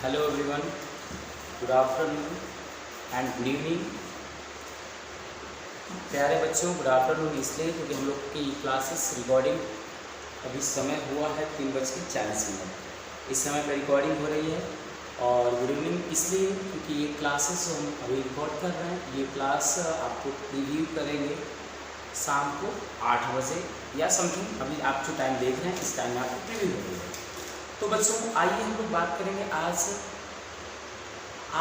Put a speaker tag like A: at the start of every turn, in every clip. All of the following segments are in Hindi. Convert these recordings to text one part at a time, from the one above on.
A: Hello everyone, good afternoon and good evening. प्यारे बच्चों, गुड आफ्टरनून इसलिए क्योंकि हम लोग की क्लासेस रिकॉर्डिंग अभी समय हुआ है 3:40। इस समय पर रिकॉर्डिंग हो रही है। और गुड इवनिंग इसलिए क्योंकि ये क्लासेस जो हम अभी रिकॉर्ड कर रहे हैं, ये क्लास आपको रिव्यू करेंगे शाम को 8 बजे या समथिंग। अभी आप जो टाइम देख रहे हैं इस टाइम में आपको प्रीव्यू हो रही है। तो बच्चों आइए हम लोग बात करेंगे आज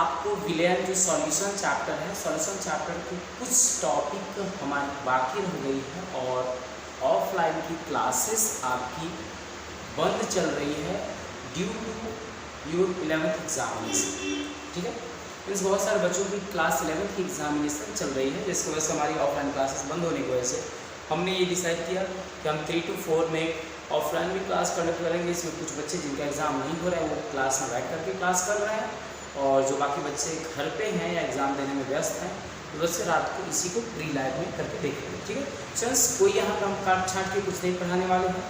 A: आपको विलियन जो सॉल्यूशन चैप्टर है, सॉल्यूशन चैप्टर की कुछ टॉपिक हमारी बाकी रह गई है और ऑफलाइन की क्लासेस आपकी बंद चल रही है due to your 11th examination. ठीक है, मीन्स बहुत सारे बच्चों की क्लास 11th की एग्जामिनेशन चल रही है, जिसकी वजह से हमारी ऑफलाइन क्लासेस बंद होने की वजह से हमने ये डिसाइड किया कि हम 3 to 4 में ऑफलाइन भी क्लास कंडक्ट करेंगे। इसमें कुछ बच्चे जिनका एग्ज़ाम नहीं हो रहा है वो क्लास में बैठ करके क्लास कर रहे हैं, और जो बाकी बच्चे घर पे हैं या एग्ज़ाम देने में व्यस्त हैं वो बच्चे रात को इसी को प्री लाइव में करके देख रहे हैं। ठीक है फ्रेंड्स, कोई यहाँ पर हम काट छाट के कुछ नहीं पढ़ाने वाले हैं।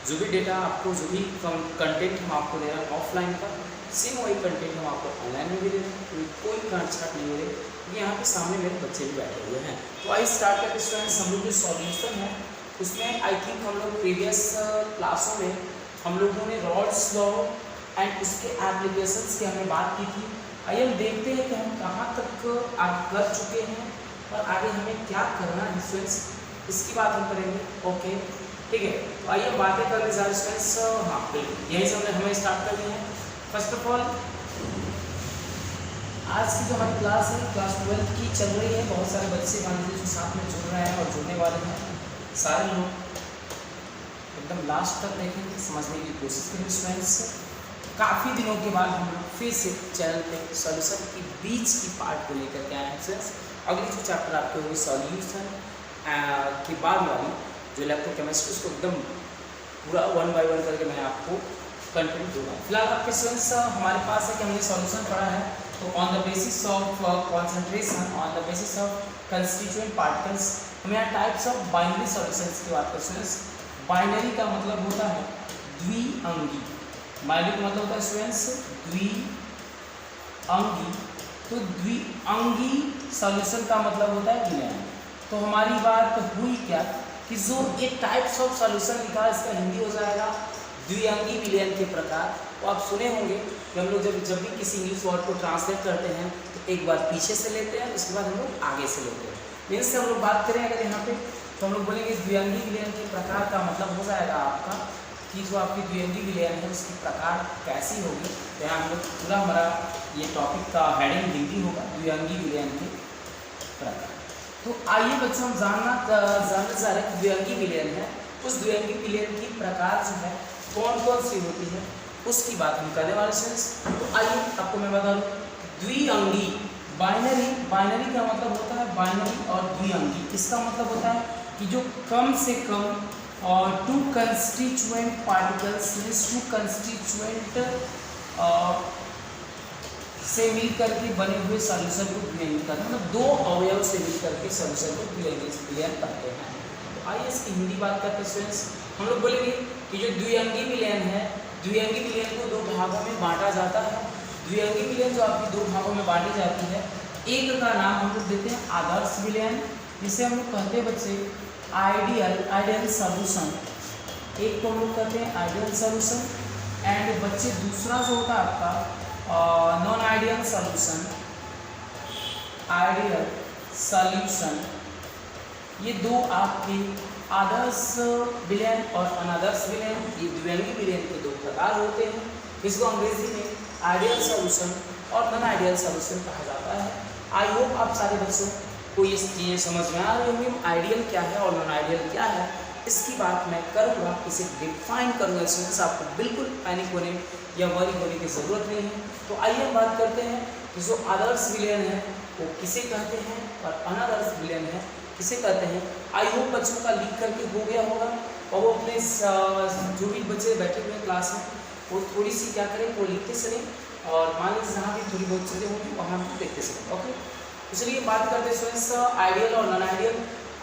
A: जो भी डेटा आपको, जो भी कंटेंट हम आपको दे रहे हैं ऑफलाइन का, सेम वही कंटेंट हम आपको ऑनलाइन में भी दे रहे हैं। कोई काट छाट नहीं हो रही, क्योंकि यहाँ पे सामने मेरे बच्चे भी बैठे हुए हैं। तो आइए स्टार्ट करके स्टूडेंट्स, हम लोग जो सॉल्यूशन है उसमें आई थिंक हम लोग प्रीवियस क्लासों में हम लोगों ने रॉल्स लॉ एंड उसके एप्लीकेशंस की हमने बात की थी। आइए हम देखते हैं कि हम कहाँ तक आप कर चुके हैं और आगे हमें क्या करना है स्टूडेंट्स, इसकी बात हम करेंगे। ओके ठीक है, तो आइए हम बातें करने जा रहे हैं स्टूडेंट्स। हाँ बिल्कुल, यही से हमें स्टार्ट करनी है। फर्स्ट ऑफ ऑल आज की जो हमारी क्लास है क्लास 12th की चल रही है। बहुत सारे बच्चे मान लीजिए जो साथ में जुड़ रहे हैं और जुड़ने वाले हैं, सारे लोग एकदम लास्ट तक देखेंगे, समझने की कोशिश करेंगे स्टूडेंट्स। काफ़ी दिनों के बाद हम लोग फिर से चैनल पे सॉल्यूशन की बीच की पार्ट को लेकर के आए हैं फ्रेंड्स। अगली जो चैप्टर आपके होगी सॉल्यूशन के बाद वाली जो इलेक्ट्रोकेमिस्ट्री, उसको एकदम पूरा 1 by 1 करके मैं आपको कंटेंट दूंगा। फिलहाल आपके स्टूडेंट्स हमारे पास है कि हमने सॉल्यूशन पढ़ा है, तो on the basis of concentration, on the basis of constituent particles, हम यहाँ टाइप्स ऑफ बाइनरी सॉल्यूशंस की बात करते हैं। बाइनरी का मतलब होता है द्विअंगी। बाइनरी का मतलब होता है स्टूडेंट्स द्विअंगी। तो द्विअंगी सॉल्यूशन का मतलब होता है विलयन। तो हमारी बात हुई क्या कि जो एक टाइप्स ऑफ सॉल्यूशन लिखा है इसका हिंदी हो जाएगा द्विअंगी विलयन के प्रकार। तो आप सुने होंगे कि हम लोग जब भी किसी इंग्लिश वर्ड को ट्रांसलेट करते हैं तो एक बार पीछे से लेते हैं, उसके बाद हम लोग आगे से लेते हैं। मीन्स से हम लोग बात करें अगर यहाँ पे, तो हम लोग बोलेंगे द्विअंगी विलयन के प्रकार का मतलब हो जाएगा आपका कि जो आपकी द्विअंगी विलयन है उसकी प्रकार कैसी होगी। तो यहाँ हम लोग पूरा हमारा ये टॉपिक का हेडिंग हिंदी होगा द्विअंगी विलयन के प्रकार। तो आइए बच्चों हम जानना चाह रहे हैं द्विअंगी विलयन है, उस द्विअंगी विलयन की प्रकार जो है कौन कौन सी होती है उसकी बात हम करने वाले हैं। तो आइए आपको मैं बता दूँ, द्विअंगी बाइनरी, बाइनरी का मतलब होता है बाइनरी और द्विअंगी, इसका मतलब होता है कि जो कम से कम और 2 कंस्टिट्यूएंट पार्टिकल्स मीन्स 2 कंस्टिट्यूएंट से मिलकर के बने हुए सॉल्यूशन को द्विअंगी करते हैं, मतलब 2 अवयव से मिलकर के सॉल्यूशन को विलयन करते हैं। तो आइए इसकी हिंदी बात करते हैं स्टूडेंट्स। हम लोग बोलेंगे कि जो द्विअंगी विलयन है, द्विअंगी विलयन को 2 भागों में बांटा जाता है। द्विअंगी विलयन जो आपकी 2 भागों में बांटी जाती है, एक का नाम हम लोग देते हैं आदर्श विलयन, जिसे हम लोग कहते हैं बच्चे आइडियल सॉल्यूशन। एक को हम लोग कहते हैं आइडियल सॉल्यूशन, एंड बच्चे दूसरा जो होता है आपका non ideal solution, ideal solution. ये 2 आपके आदर्श विलयन और अनादर्श विलयन, ये द्विअंगी विलयन के 2 प्रकार होते हैं। इसको अंग्रेजी में आइडियल सॉल्यूशन और नॉन आइडियल सॉल्यूशन कहा जाता है। आई होप आप सारे बच्चों को ये चीज़ें समझ में आ रही होंगी, आइडियल क्या है और नॉन आइडियल क्या है, इसकी बात मैं करूँगा, इसे डिफाइन करूँगा स्टूडेंट्स। आपको बिल्कुल पैनिक होने या वरी होने की ज़रूरत नहीं है। तो आइए हम बात करते हैं कि जो आदर्श विलयन है वो किसे कहते हैं और अनादर्श विलयन है किसे कहते हैं। आई होप बच्चों का लिख करके हो गया होगा, और वो अपने जो भी बच्चे बैठे हुए क्लास में वो थोड़ी सी क्या करें, वो लिखते चलें, और मान लीजिए जहाँ भी थोड़ी बहुत चीज़ें होंगी वहाँ भी देखते चलें। ओके, तो चलिए बात करते हैं स्टूडेंट्स आइडियल और नॉन आइडियल।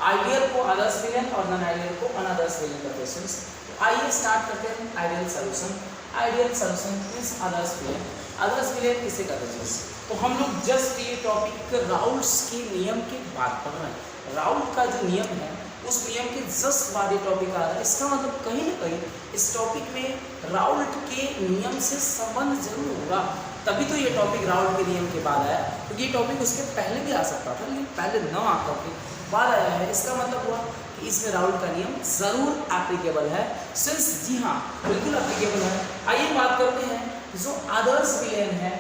A: आइडियल को आदर्श विलयन और नॉन आइडियल को अनादर्श विलयन करते हैं स्टूडेंट्स। आइए स्टार्ट करते हैं ideal solution. Ideal solution means आदर्श विलयन। आदर्श विलयन किसे कहते हैं? तो हम लोग जस्ट ये टॉपिक राउल्ट्स के नियम की बात कर रहे हैं। राउल्ट का जो नियम है उस नियम के जस्ट बाद ये टॉपिक आ रहा है। इसका मतलब कहीं ना कहीं इस टॉपिक में राउल्ट के नियम से संबंध जरूर होगा, तभी तो ये टॉपिक राउल्ट के नियम के बाद आया, क्योंकि ये टॉपिक उसके पहले भी आ सकता था लेकिन पहले न आकर के बाद आया है। इसका मतलब हुआ कि इसमें राउल्ट का नियम जरूर एप्लीकेबल है। सिंस जी हाँ बिल्कुल एप्लीकेबल है। आइए बात करते हैं जो आदर्श विलयन है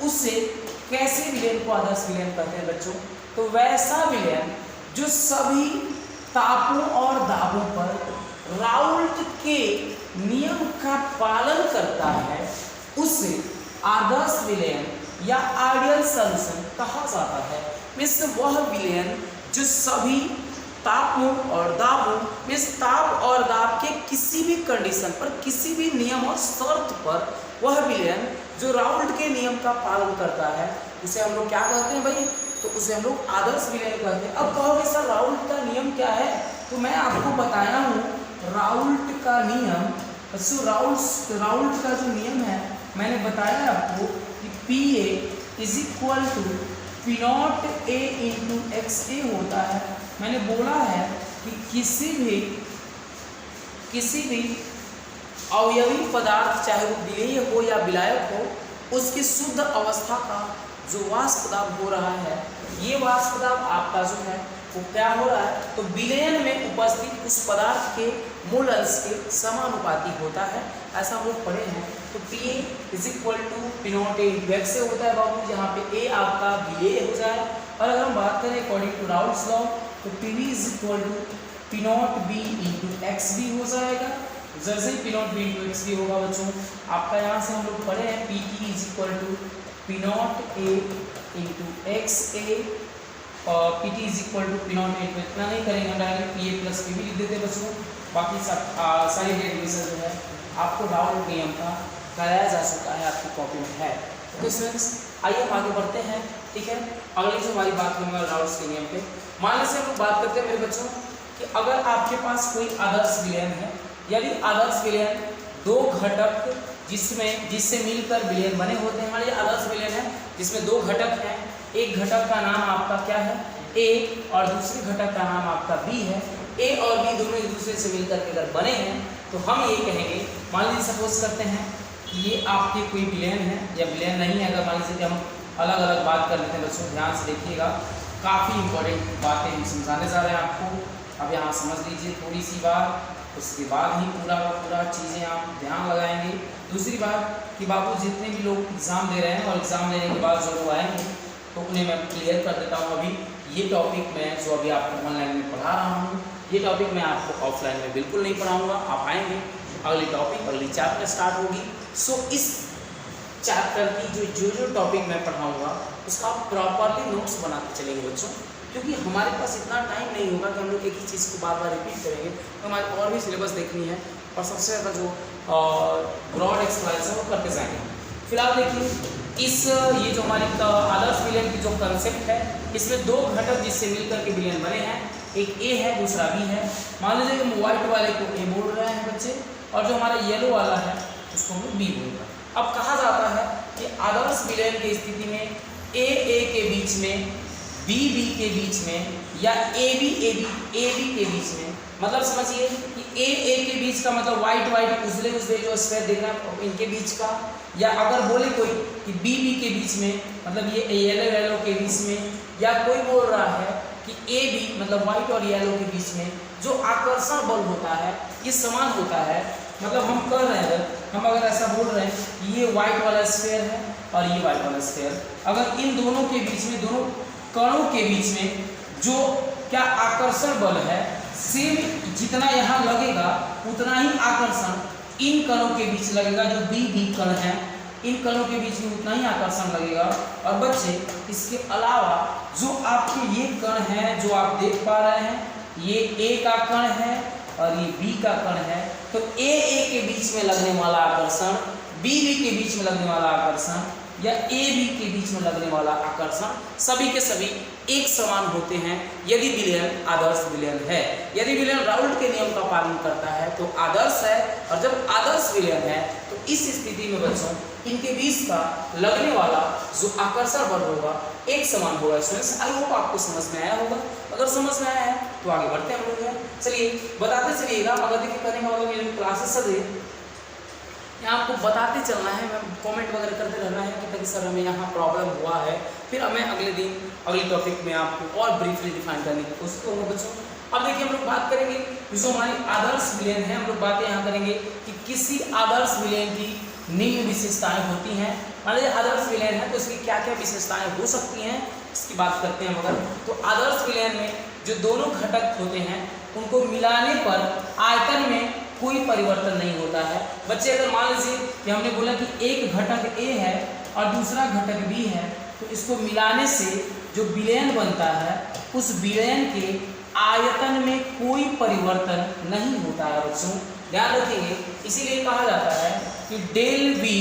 A: उससे कैसे विलयन को आदर्श विलयन कहते हैं बच्चों। तो वैसा विलयन जो सभी तापों और दाबों पर राउल्ट के नियम का पालन करता है उसे आदर्श विलयन या आइडियल सॉल्यूशन कहा जाता है। मीन्स वह विलयन जो सभी तापों और दाबों मीन्स ताप और दाब के किसी भी कंडीशन पर, किसी भी नियम और शर्त पर वह विलयन जो राउल्ट के नियम का पालन करता है उसे हम लोग क्या कहते हैं भाई? तो उसे हम लोग आदर्श विलयन कहते हैं। अब कहोगे सर राउल्ट का नियम क्या है? तो मैं आपको बताया हूँ राउल्ट का नियम। सो राउल्ट का जो नियम है मैंने बताया आपको कि PA is equal to P nought A into XA होता है। मैंने बोला है कि किसी भी अवयवी पदार्थ चाहे वो विलेय हो या विलायक हो, उसकी शुद्ध अवस्था का जो वाष्प दाब हो रहा है, ये वाष्प दाब आपका जो है वो क्या हो रहा है? तो विलयन में उपस्थित उस पदार्थ के मूल अंश के समानुपाती होता है, ऐसा हम लोग पढ़े हैं। तो PA is equal to P nought A into X से होता है बाबू, जहाँ पे A आपका विलेय हो जाए। और अगर हम बात करें अकॉर्डिंग टू राउल्ट्स लॉ तो PV is equal to P nought B into X भी हो जाएगा। जैसे ही P nought B into X भी होगा बच्चों, आपका यहाँ से हम लोग पढ़े हैं PT is equal to P nought A into XA और PT is equal to P nought A। इतना नहीं करेंगे, डायरेक्ट PA प्लस PB लिख देते बच्चों। बाकी सब सारी डेरिवेशन जो है आपको राउल्ट नियम का कराया जा चुका है, आपकी कॉपी में है। तो स्टूडेंट्स आइए हम आगे बढ़ते हैं, ठीक है। अगली जो हमारी बात होने वाली राउल्ट्स के नियम पे, मान लीजिए हम लोग बात करते हैं मेरे बच्चों कि अगर आपके पास कोई आदर्श विलयन है, यदि आदर्श विलयन दो घटक जिससे मिलकर विलयन बने होते हैं। हमारे आदर्श विलयन है जिसमें दो घटक हैं, एक घटक का नाम आपका क्या है A और दूसरे घटक का नाम आपका B है। A और B दोनों एक दूसरे से मिलकर के अगर बने हैं तो हम ये कहेंगे, मान लीजिए सपोज करते हैं कि ये आपके कोई विलयन है या विलयन नहीं है। अगर मान लीजिए कि हम अलग अलग बात कर लेते हैं बच्चों, ध्यान से देखिएगा, काफ़ी इंपॉर्टेंट बातें हम समझाने जा रहे हैं आपको। अब यहाँ समझ लीजिए थोड़ी सी बात, उसके बाद ही पूरा चीज़ें आप ध्यान लगाएंगे। दूसरी बात कि बाबू जितने भी लोग एग्ज़ाम दे रहे हैं और एग्ज़ाम देने के बाद जो लोग आएंगे तो उन्हें मैं क्लियर कर देता हूँ। अभी ये टॉपिक मैं जो अभी आपको ऑनलाइन में पढ़ा रहा हूँ, ये टॉपिक मैं आपको ऑफलाइन में बिल्कुल नहीं पढ़ाऊँगा। आप आएंगे, अगली टॉपिक अगली चैप्टर स्टार्ट होगी। सो इस चैप्टर की जो टॉपिक मैं पढ़ाऊँगा उसका आप प्रॉपरली नोट्स बनाते चलेंगे बच्चों, क्योंकि हमारे पास इतना टाइम नहीं होगा कि हम लोग एक ही चीज़ को बार बार रिपीट करेंगे। तो हमारे और भी सिलेबस देखनी है और सबसे ज़्यादा जो ब्रॉड एक्सरसाइज है वो करते जाएंगे। फिलहाल देखिए ये जो हमारी आदर्श विलयन की जो कंसेप्ट है, इसमें दो घटक जिससे मिलकर के विलयन बने हैं, एक A है दूसरा B है। मान लीजिए कि हम व्हाइट वाले को A बोल रहे हैं बच्चे और जो हमारा येलो वाला है उसको हम B बोल रहे हैं। अब कहा जाता है कि आदर्श विलयन की स्थिति में A के बीच में, B के बीच में या AB के बीच में, मतलब समझिए कि A के बीच का मतलब वाइट उजले जो स्क्वायर दिख रहा है इनके बीच का, या अगर बोले कोई कि B के बीच में मतलब ये येलो के बीच में, या कोई बोल रहा है कि AB मतलब वाइट और येलो के बीच में जो आकर्षण बल होता है ये समान होता है। मतलब हम कह रहे हैं, हम अगर ऐसा बोल रहे हैं कि ये वाइट वाला स्क्वायर है और ये वाइट वाला स्क्वायर, अगर इन दोनों के बीच में, दोनों कणों के बीच में जो क्या आकर्षण बल है, सेम जितना यहाँ लगेगा उतना ही आकर्षण इन कणों के बीच लगेगा। जो B कण है इन कणों के बीच में उतना ही आकर्षण लगेगा। और बच्चे इसके अलावा जो आपके ये कण हैं जो आप देख पा रहे हैं, ये A का कण है और ये B का कण है, तो A के बीच में लगने वाला आकर्षण, B के बीच में लगने वाला आकर्षण या AB के बीच में लगने वाला आकर्षण सभी के सभी एक समान होते हैं यदि विलयन आदर्श विलयन है। यदि विलयन राउल्ट के नियम का पालन करता है तो आदर्श है, और जब आदर्श विलयन है तो इस स्थिति में बच्चों इनके बीच का लगने वाला जो आकर्षण बल होगा एक समान होगा। स्टूडेंट्स आई होप आपको समझ में आया होगा। अगर समझ में आया है तो आगे बढ़ते हैं हम लोग। चलिए बताते चलिएगा। अगर देखिए करने का मतलब ये क्लासेस सर यहाँ आपको बताते चलना है, मैं कमेंट वगैरह करते रहना है कि ताकि सर हमें यहाँ प्रॉब्लम हुआ है, फिर हमें अगले दिन अगले टॉपिक में आपको और ब्रीफली डिफाइन करने की कोशिश करूँगा बच्चों। अब देखिए हम लोग बात करेंगे जो हमारी आदर्श विलयन है, हम लोग बातें यहाँ करेंगे कि किसी आदर्श विलयन की निम्न विशेषताएं होती हैं। मान लीजिए आदर्श विलयन है तो इसकी क्या क्या विशेषताएं हो सकती हैं इसकी बात करते हैं। मगर तो आदर्श विलयन में जो दोनों घटक होते हैं उनको मिलाने पर आयतन में कोई परिवर्तन नहीं होता है। बच्चे अगर मान लीजिए कि हमने बोला कि एक घटक A है और दूसरा घटक B है, तो इसको मिलाने से जो विलयन बनता है उस विलयन के आयतन में कोई परिवर्तन नहीं होता है बच्चों, ध्यान रखिए। इसीलिए कहा जाता है कि del V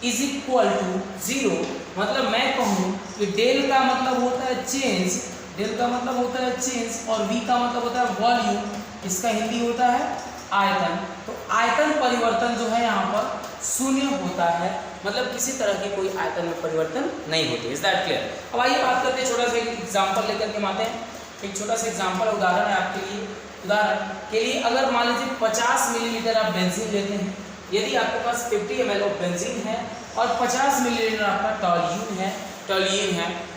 A: is equal to 0। मतलब मैं कहूँ कि डेल का मतलब होता है चेंज, डेल का मतलब होता है चेंज और V का मतलब होता है वॉल्यूम, इसका हिंदी होता है आयतन। तो आयतन परिवर्तन जो है यहाँ पर शून्य होता है, मतलब किसी तरह की कोई आयतन में परिवर्तन नहीं होती। Is that clear? अब आइए बात करते हैं, छोटा सा एक एग्जाम्पल लेकर के आते हैं। एक छोटा सा एग्जाम्पल उदाहरण है आपके लिए। उदाहरण के लिए अगर मान लीजिए 50 मिलीलीटर आप बेंजीन लेते हैं, यदि आपके पास 50 ml ऑफ बेंजीन है और 50 मिलीलीटर आपका टॉल्यून है, तो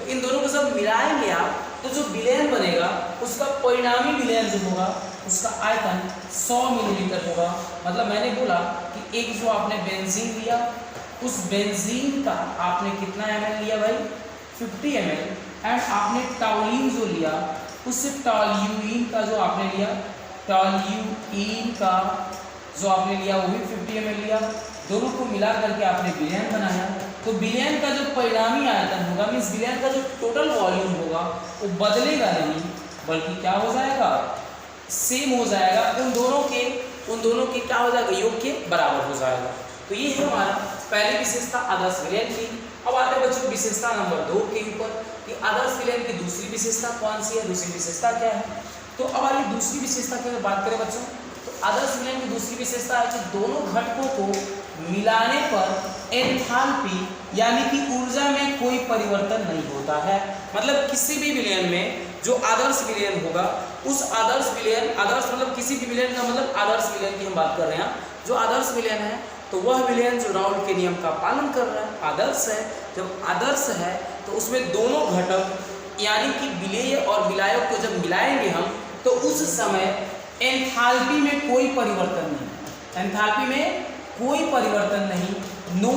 A: इन दोनों को जब मिलाएंगे आप तो जो विलयन बनेगा उसका परिणामी विलयन जो होगा उसका आयतन 100 मिलीलीटर होगा। मतलब मैंने बोला कि एक जो आपने बेंजीन लिया, उस बेंजीन का आपने कितना ml लिया भाई? 50 ml। एंड आपने टॉल्यून जो लिया, उस टॉल्यूइन का जो आपने लिया, टॉल्यूइन का जो आपने लिया वो भी 50 ml लिया। दोनों को मिला करके आपने विलयन बनाया। तो विलयन का जो परिणामी आयतन होगा, मीन्स विलयन का जो टोटल वॉल्यूम होगा वो बदलेगा नहीं, बल्कि क्या हो जाएगा? सेम हो जाएगा। उन दोनों के क्या हो जाएगा? योग के बराबर हो जाएगा। तो ये है हमारा पहली विशेषता आदर्श विलयन की। अब आते हैं बच्चों विशेषता नंबर 2 के ऊपर कि आदर्श विलयन की दूसरी विशेषता कौन सी है, दूसरी विशेषता क्या है। तो अब आइए दूसरी विशेषता की बात करें बच्चों, तो आदर्श विलयन की दूसरी विशेषता है कि दोनों घटकों को मिलाने पर एंथैल्पी यानी कि ऊर्जा में कोई परिवर्तन नहीं होता है। मतलब किसी भी विलयन में जो आदर्श विलयन होगा, उस आदर्श मतलब किसी भी विलयन का मतलब आदर्श विलयन की हम बात कर रहे हैं। जो आदर्श विलयन है तो वह विलयन जो राउल्ट के नियम का पालन कर रहा है, आदर्श है। जब आदर्श है तो उसमें दोनों घटक यानी कि विलेय और विलायक को जब मिलाएंगे हम तो उस समय एंथैल्पी में कोई परिवर्तन नहीं, एंथैल्पी में कोई परिवर्तन नहीं, नो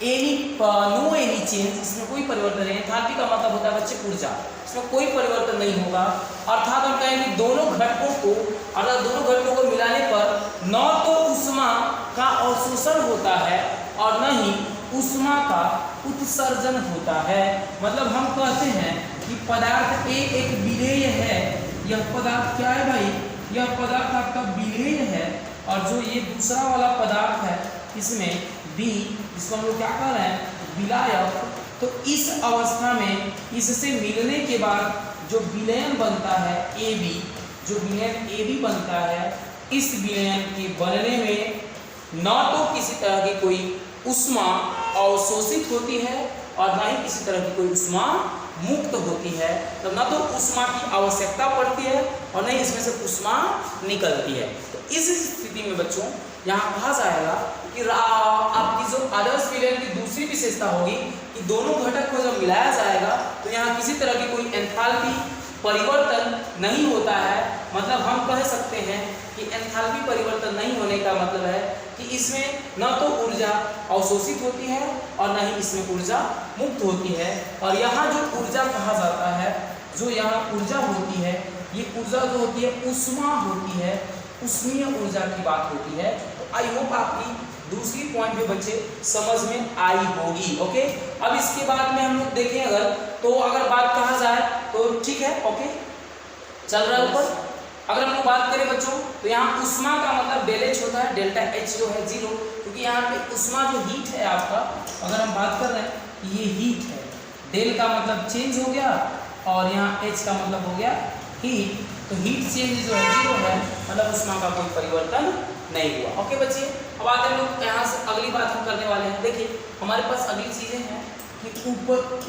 A: एनी चेंज, इसमें कोई परिवर्तन नहीं। एंथैल्पी का मतलब होता है बच्चे ऊर्जा, इसमें कोई परिवर्तन नहीं होगा। अर्थात हम कहेंगे दोनों घटकों को मिलाने पर न तो ऊष्मा का अवशोषण होता है और न ही ऊष्मा का उत्सर्जन होता है। मतलब हम कहते हैं कि पदार्थ A एक विलेय है, यह पदार्थ क्या है भाई? यह पदार्थ आपका विलेय है, और जो ये दूसरा वाला पदार्थ है इसमें B, इसको हम लोग क्या कह रहे हैं? विलायक। तो इस अवस्था में इससे मिलने के बाद जो विलयन बनता है AB, जो विलयन AB बनता है, इस विलयन के बनने में न तो किसी तरह की कोई ऊष्मा अवशोषित होती है और न ही किसी तरह की कोई ऊष्मा मुक्त होती है। तो न तो ऊष्मा की आवश्यकता पड़ती है और न ही इसमें से ऊष्मा निकलती है। तो इस स्थिति में बच्चों यहाँ कहा जाएगा कि आपकी जो आदर्श विलयन की दूसरी विशेषता होगी कि दोनों घटक को जब मिलाया जाएगा तो यहाँ किसी तरह की कोई एंथैल्पी परिवर्तन नहीं होता है। मतलब हम कह सकते हैं कि एंथैल्पी परिवर्तन नहीं होने का मतलब है कि इसमें न तो ऊर्जा अवशोषित होती है और न ही इसमें ऊर्जा मुक्त होती है। और यहाँ जो ऊर्जा कहा जाता है, जो यहाँ ऊर्जा होती है, ये ऊर्जा जो होती है ऊष्मा होती है, ऊष्मीय ऊर्जा की बात होती है। तो आई होप आपकी दूसरी पॉइंट भी बच्चे समझ में आई होगी। ओके, अब इसके बाद में हम लोग देखें अगर बात कहा जाए तो ठीक है, ओके चल रहा है ऊपर। अगर हम लोग बात करें बच्चों तो यहाँ ऊष्मा का मतलब डेल H होता है, डेल्टा H जो है 0, क्योंकि यहाँ पे ऊष्मा जो हीट है आपका, अगर हम बात कर रहे हैं ये हीट है, डेल का मतलब चेंज हो गया और यहाँ H का मतलब हो गया हीट, तो हीट चेंज जो है 0 है, मतलब उसमें का कोई परिवर्तन नहीं हुआ। ओके बच्चे, अब आते हैं लोग यहाँ से अगली बात हम करने वाले हैं। देखिए हमारे पास अगली चीजें हैं कि उपरोक्त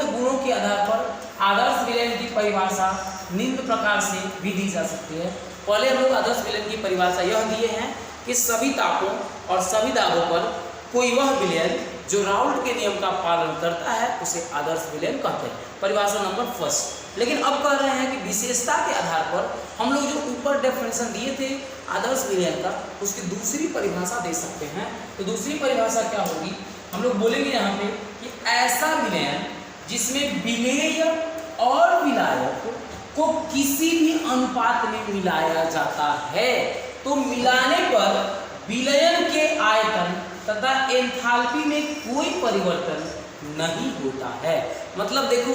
A: गुणों के आधार पर आदर्श विलयन की परिभाषा निम्न प्रकार से भी दी जा सकती है। पहले हम लोग आदर्श विलयन की परिभाषा यह दिए हैं कि सभी तापों और सभी दाबों पर कोई वह विलयन जो राउल्ट के नियम का पालन करता है उसे आदर्श विलयन कहते हैं, परिभाषा नंबर फर्स्ट। लेकिन अब कह रहे हैं कि विशेषता के आधार पर हम लोग जो ऊपर डेफिनेशन दिए थे आदर्श विलयन का, उसकी दूसरी परिभाषा दे सकते हैं। तो दूसरी परिभाषा क्या होगी, हम लोग बोलेंगे यहाँ पे कि ऐसा विलयन जिसमें विलेय और विलायक को किसी भी अनुपात में मिलाया जाता है, तो मिलाने पर विलयन के आयतन तथा एंथैल्पी में कोई परिवर्तन नहीं होता है। मतलब देखो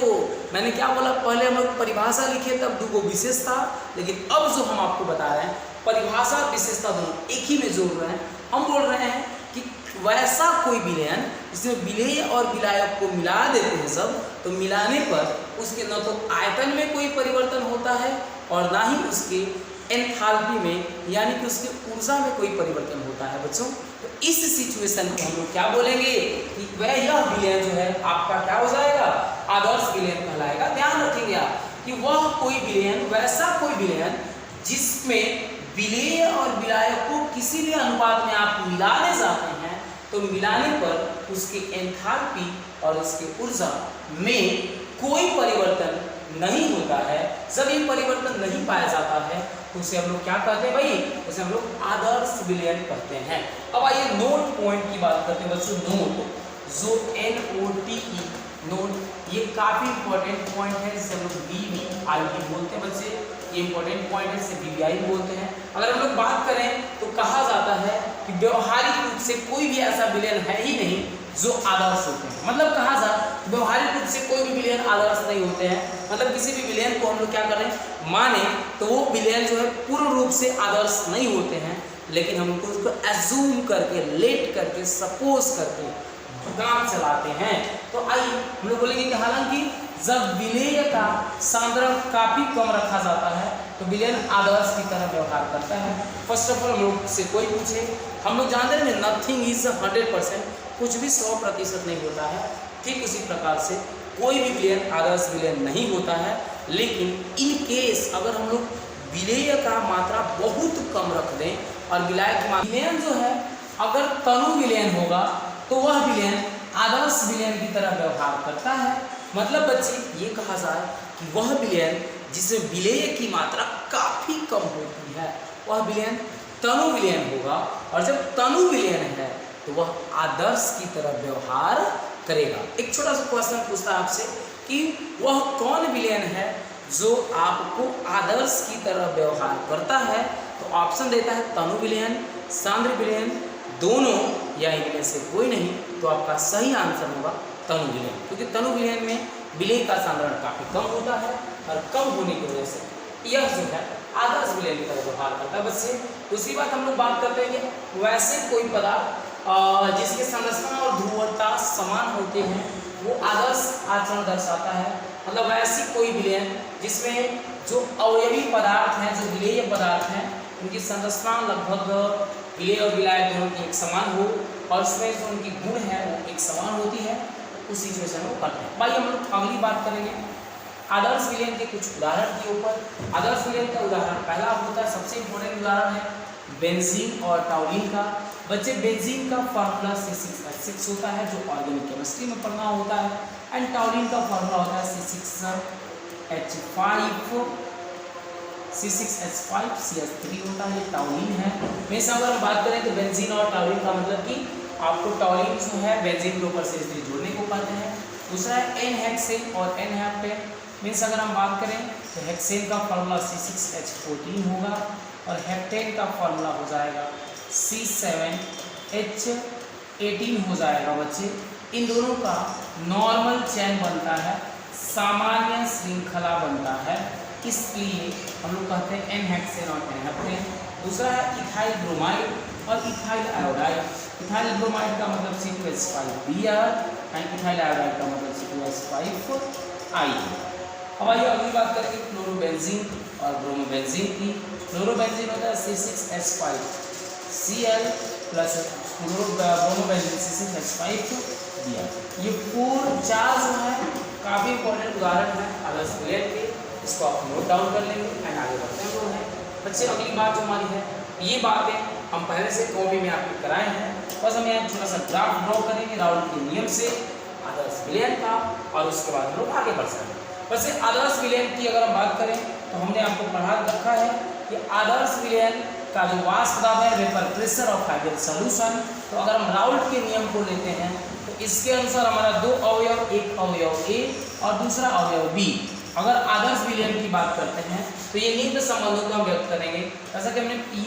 A: मैंने क्या बोला, पहले हम लोग परिभाषा लिखे तब दो विशेषता, लेकिन अब जो हम आपको बता रहे हैं परिभाषा विशेषता दोनों एक ही में जोड़ रहे हैं। हम बोल रहे हैं कि वैसा कोई विलयन जिसमें विलेय और विलायक को मिला देते हैं सब, तो मिलाने पर उसके न तो आयतन में कोई परिवर्तन होता है और ना ही उसके एंथैल्पी में यानी कि उसके ऊर्जा में कोई परिवर्तन होता है बच्चों। तो इस सिचुएशन को हम लोग क्या बोलेंगे कि वह यह विलयन जो है आपका क्या हो जाएगा, आदर्श विलयन कहलाएगा। ध्यान रखेंगे आप कि वह कोई विलयन, वैसा कोई विलयन जिसमें विलेय और विलायक को किसी भी अनुपात में आप मिलाने जाते हैं, तो मिलाने पर उसके एंथैल्पी और उसके ऊर्जा में कोई परिवर्तन नहीं होता है। जब ये परिवर्तन नहीं पाया जाता है तो उसे हम लोग क्या कहते हैं भाई, उसे हम लोग आदर्श विलयन कहते हैं। अब आइए नोट पॉइंट की बात करते हैं बच्चों। नोट जो NOTE नोट, ये काफी इंपॉर्टेंट पॉइंट है जिसे हम लोग VVIP बोलते हैं बच्चे। ये इंपॉर्टेंट पॉइंट है जिसे VVI बोलते हैं। अगर हम लोग बात करें तो कहा जाता है कि व्यवहारिक रूप से कोई भी ऐसा विलयन है ही नहीं जो आदर्श होते हैं। मतलब कहा जा व्यवहारिक रूप से कोई भी विलयन आदर्श नहीं होते हैं। मतलब किसी भी विलयन को हम लोग क्या करें माने तो वो विलयन जो है पूर्ण रूप से आदर्श नहीं होते हैं, लेकिन हम उनको उसको एज्यूम करके, लेट करके, सपोज करके काम चलाते हैं। तो आइए हम लोग बोलेंगे कि हालांकि जब विलेय का सांद्रण काफी कम रखा जाता है तो विलयन आदर्श की तरह व्यवहार करता है। फर्स्ट ऑफ ऑल हम लोग से कोई पूछे, हम लोग जानते हैं नथिंग इज 100%, कुछ भी 100% नहीं होता है। ठीक उसी प्रकार से कोई भी विलयन आदर्श विलयन नहीं होता है। लेकिन इन केस अगर हम लोग विलेय का मात्रा बहुत कम रख दें और विलायक विलयन जो है अगर तनु विलयन होगा तो वह विलयन आदर्श विलयन की तरह व्यवहार करता है। मतलब बच्चे ये कहा जाए कि वह विलयन जिसमें विलेय की मात्रा काफी कम होती है वह विलयन तनु विलयन होगा, और जब तनु विलयन है तो वह आदर्श की तरह व्यवहार करेगा। एक छोटा सा क्वेश्चन पूछता है आपसे कि वह कौन विलयन है जो आपको आदर्श की तरह व्यवहार करता है, तो ऑप्शन देता है तनु विलयन, सांद्र विलयन, दोनों या इनमें से कोई नहीं। तो आपका सही आंसर होगा तनु विलयन, क्योंकि तनु विलयन में विलेय का सांद्रण काफी कम होता है और कम होने की वजह से यह जो है आदर्श विलयन की तरह व्यवहार करता है बच्चे। दूसरी बात हम लोग बात करते हैं कि वैसे कोई पदार्थ जिसके संरचना और ध्रुवता समान होते हैं वो आदर्श आचरण दर्शाता है। मतलब वैसी कोई विलयन जिसमें जो अवयवी पदार्थ हैं, जो विलेय पदार्थ हैं, उनकी संरचना लगभग विलेय और विलायक दोनों की एक समान हो और उसमें जो उनकी गुण है वो एक समान होती है, उस सिचुएशन में करते हैं। भाई हम लोग अगली बात करेंगे आदर्श विलयन के कुछ उदाहरण के ऊपर। आदर्श विलयन का उदाहरण पहला होता है, सबसे इंपॉर्टेंट उदाहरण है बेंजीन और टाउलिन का। बच्चे बेंजीन का फार्मूला C6H6 होता है जो ऑर्गेनिक केमिस्ट्री में पढ़ना होता है, एंड टाउलिन का फार्मूला होता है C6H5CH3 होता है, ये टाउलिन है। में से अगर हम बात करें तो बेंजीन और टाउलिन का मतलब कि आपको टाउलिन जो है बेंजीन के ऊपर CH3 जोड़ने को कहते हैं। दूसरा है N-हेक्सेन और N-हेप्टेन। मीन्स अगर हम बात करें तो हेक्सेन का फार्मूला C6H14 होगा और हेप्टेन का फार्मूला हो जाएगा C7H18 हो जाएगा बच्चे। इन दोनों का नॉर्मल चैन बनता है, सामान्य श्रृंखला बनता है, इसलिए हम लोग कहते हैं N-हेक्सेन और N-हेप्टेन। दूसरा है इथाइल ब्रोमाइड और इथाइल आयोडाइड। इथाइल ब्रोमाइड का मतलब C2H5Br एंड इथाइल आयोडाइड का मतलब C2H5 आई। अब आइए अगली बात करेंगे क्लोरोबेंजीन और ब्रोमोबेंजीन की। क्लोरोबेंजीन होता है C6H5Cl प्लस ब्रोमोबेंजीन C6H5Br। ये चार जो है काफ़ी इंपॉर्टेंट उदाहरण है अदर्स विलेन के, इसको आप नोट डाउन कर लेंगे एंड आगे बढ़ते हैं। वो है बच्चे अगली बात जो हमारी है, ये बातें हम पहले से कॉपी में आपको कराए हैं, बस हम यहाँ थोड़ा सा ग्राफ ड्रॉ करेंगे राउल्ट के नियम से आदर्श विलयन का, और उसके बाद हम लोग आगे बढ़ सकते हैं। वैसे आदर्श विलयन की अगर हम बात करें तो हमने आपको पढ़ा रखा है कि आदर्श विलयन का जो वाष्प दाब है vapour pressure of hydrogen solution, तो अगर हम राउल्ट के नियम को लेते हैं तो इसके अनुसार हमारा दो अवयव, एक अवयव ए और दूसरा अवयव बी, अगर आदर्श विलयन की बात करते हैं तो ये निम्न संबंधों को हम व्यक्त करेंगे। जैसा कि हमने पी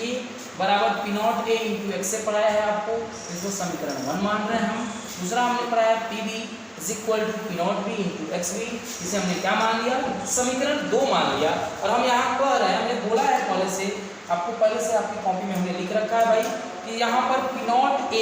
A: बराबर P not a into x से पढ़ाया है आपको, इसको समीकरण 1 मान रहे हैं हम। दूसरा हमने पढ़ाया P B is equal to P nought B into X B, इसे हमने क्या मान लिया, समीकरण 2 मान लिया। और हम यहाँ कह रहे हैं, हमने बोला है पहले से, आपको पहले से आपकी कॉपी में हमने लिख रखा है भाई कि यहाँ पर पी नॉट ए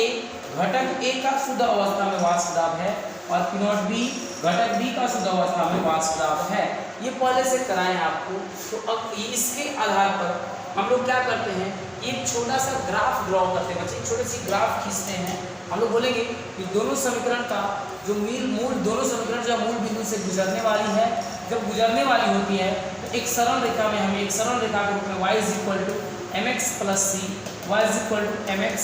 A: घटक ए का शुद्ध अवस्था में वाष्प दाब है और पी नॉट बी घटक बी का शुद्ध अवस्था में वाष्प दाब है, ये पहले से कराएं आपको। तो अब इसके आधार पर हम लोग क्या करते हैं, एक छोटा सा ग्राफ ड्रॉ करते हैं बच्चे, छोटी सी ग्राफ खींचते हैं। हम लोग बोलेंगे कि दोनों समीकरण का जो दोनों समीकरण जो मूल बिंदु से गुजरने वाली है, जब गुजरने वाली होती है तो एक सरल रेखा में हमें एक सरल रेखा के रूप में y is equal to mx plus C, Y is equal to mx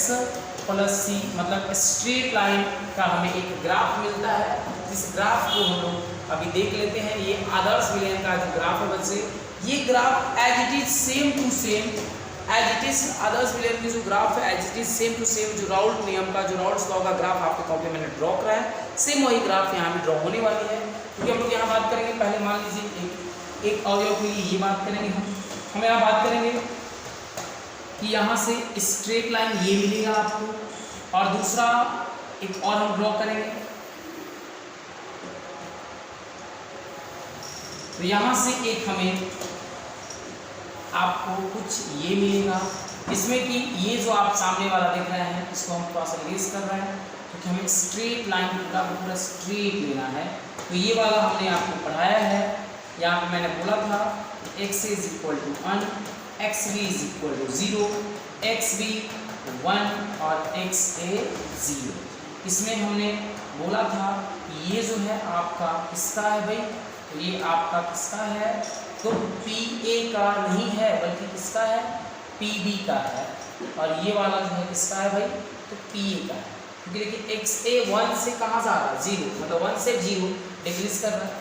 A: plus C, मतलब स्ट्रेट लाइन का हमें एक ग्राफ मिलता है। इस ग्राफ को हम लोग अभी देख लेते हैं। ये आदर्श विलयन का जो ग्राफ है बच्चे, ये graph as it is same to same, as it is आदर्श विलयन की जो ग्राफ है as it is same to same, जो राउल्ट नियम का, जो राउल्ट लॉ का ग्राफ आपके कॉपी में मैंने ड्रॉ कराया है, सेम वही ग्राफ यहाँ भी ड्रॉ होने वाली है। क्योंकि हम लोग यहाँ बात करेंगे, पहले मान लीजिए एक अवयव के लिए ये बात करेंगे हम यहाँ बात करेंगे कि यहाँ से स्ट्रेट लाइन ये मिलेगा आपको, और दूसरा एक और हम ड्रॉ करेंगे तो यहाँ से एक हमें आपको कुछ ये मिलेगा, इसमें कि ये जो आप सामने वाला देख रहे हैं इसको हम थोड़ा सा रिलीज कर रहे हैं क्योंकि हमें स्ट्रेट लाइन पूरा स्ट्रेट लेना है। तो ये वाला हमने आपको पढ़ाया है, यहाँ पे मैंने बोला था x is equal to 1, X B is equal to 0, X B 1 और एक्स ए 0। इसमें हमने बोला था ये जो है आपका किसका है भाई, तो ये आपका किसका है, तो पी ए का नहीं है बल्कि किसका है, पी बी का है, और ये वाला जो है किसका है भाई, तो पी ए का है। क्योंकि देखिए एक्स ए 1 से कहाँ से आ रहा है 0, मतलब 1 से 0 डिक्रीज कर रहा है।